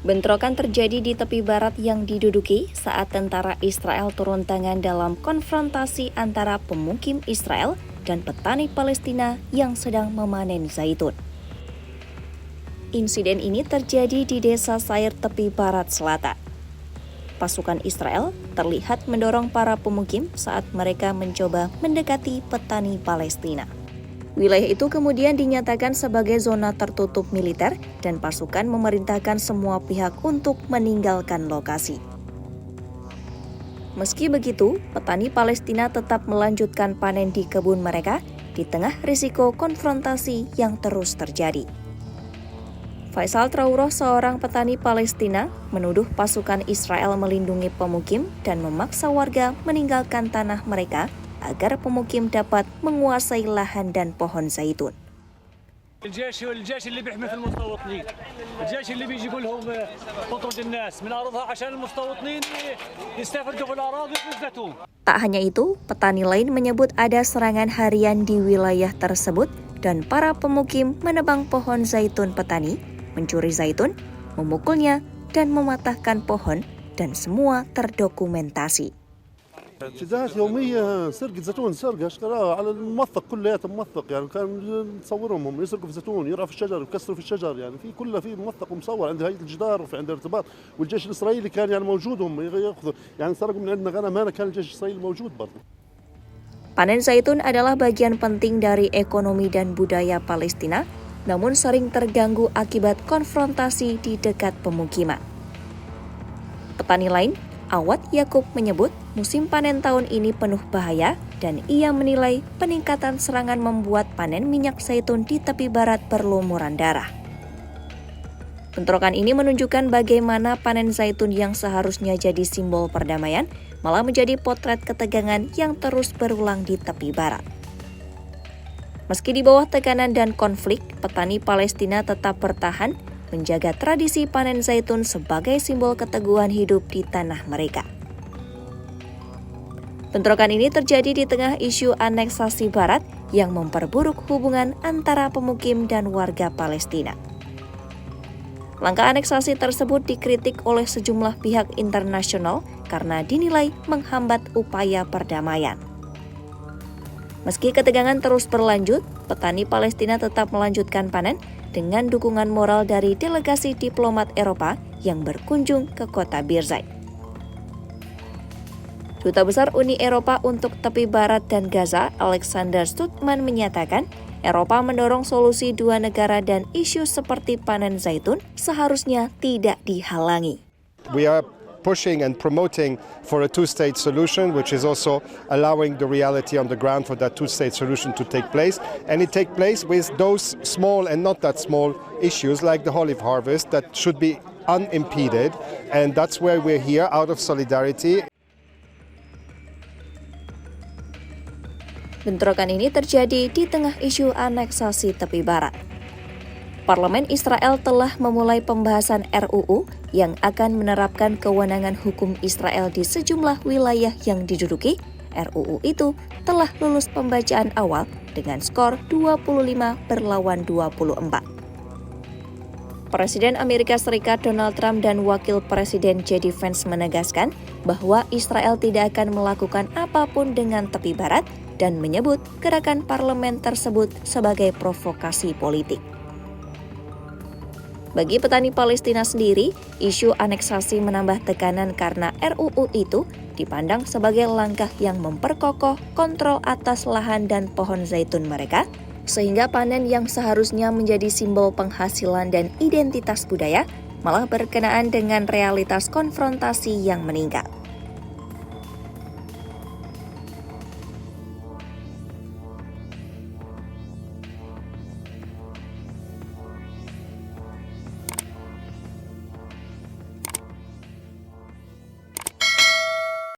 Bentrokan terjadi di tepi barat yang diduduki saat tentara Israel turun tangan dalam konfrontasi antara pemukim Israel dan petani Palestina yang sedang memanen zaitun. Insiden ini terjadi di desa Sair tepi barat selatan. Pasukan Israel terlihat mendorong para pemukim saat mereka mencoba mendekati petani Palestina. Wilayah itu kemudian dinyatakan sebagai zona tertutup militer dan pasukan memerintahkan semua pihak untuk meninggalkan lokasi. Meski begitu, petani Palestina tetap melanjutkan panen di kebun mereka di tengah risiko konfrontasi yang terus terjadi. Faisal Trouroh, seorang petani Palestina, menuduh pasukan Israel melindungi pemukim dan memaksa warga meninggalkan tanah mereka agar pemukim dapat menguasai lahan dan pohon zaitun. الجيش اللي بيحمي في المستوطنين، الجيش اللي بيجيبوا لهم تطرد الناس من أرضها عشان المستوطنين يستفردوا بالأراضي بالزيتون. Tak hanya itu, petani lain menyebut ada serangan harian di wilayah tersebut dan para pemukim menebang pohon zaitun petani, mencuri zaitun, memukulnya, dan mematahkan pohon, dan semua terdokumentasi. اعتداءات يومية، سرقة زيتون، سرقة اشتراها على الموثق، كلياته موثق، يعني كان نصورهم هم يسرقوا في زيتون، يرعوا في الشجر، يكسروا في الشجر، يعني في كلها في موثق ومصور عند هيئة الجدار وفي عند ارتباط، والجيش الإسرائيلي كان يعني موجود، هم ياخذوا يعني سرقوا من عندنا غنم، هنا كان الجيش الإسرائيلي موجود برضه. Panen zaitun adalah bagian penting dari ekonomi dan budaya Palestina, namun sering terganggu akibat konfrontasi di dekat pemukiman. Petani lain, Awad Yakub, menyebut musim panen tahun ini penuh bahaya dan ia menilai peningkatan serangan membuat panen minyak zaitun di tepi barat berlumuran darah. Bentrokan ini menunjukkan bagaimana panen zaitun yang seharusnya jadi simbol perdamaian malah menjadi potret ketegangan yang terus berulang di tepi barat. Meski di bawah tekanan dan konflik, petani Palestina tetap bertahan menjaga tradisi panen zaitun sebagai simbol keteguhan hidup di tanah mereka. Bentrokan ini terjadi di tengah isu aneksasi Barat yang memperburuk hubungan antara pemukim dan warga Palestina. Langkah aneksasi tersebut dikritik oleh sejumlah pihak internasional karena dinilai menghambat upaya perdamaian. Meski ketegangan terus berlanjut, petani Palestina tetap melanjutkan panen dengan dukungan moral dari delegasi diplomat Eropa yang berkunjung ke kota Birzeit. Duta Besar Uni Eropa untuk Tepi Barat dan Gaza, Alexander Stuttman, menyatakan Eropa mendorong solusi dua negara dan isu seperti panen zaitun seharusnya tidak dihalangi. We are pushing and promoting for a two-state solution, which is also allowing the reality on the ground for that two-state solution to take place. And it take place with those small and not that small issues like the olive harvest that should be unimpeded. And that's where we're here out of solidarity. Bentrokan ini terjadi di tengah isu aneksasi tepi barat. Parlemen Israel telah memulai pembahasan RUU yang akan menerapkan kewenangan hukum Israel di sejumlah wilayah yang diduduki. RUU itu telah lulus pembacaan awal dengan skor 25-24. Presiden Amerika Serikat Donald Trump dan Wakil Presiden JD Vance menegaskan bahwa Israel tidak akan melakukan apapun dengan tepi barat dan menyebut gerakan parlemen tersebut sebagai provokasi politik. Bagi petani Palestina sendiri, isu aneksasi menambah tekanan karena RUU itu dipandang sebagai langkah yang memperkokoh kontrol atas lahan dan pohon zaitun mereka, sehingga panen yang seharusnya menjadi simbol penghasilan dan identitas budaya malah berkenaan dengan realitas konfrontasi yang meningkat.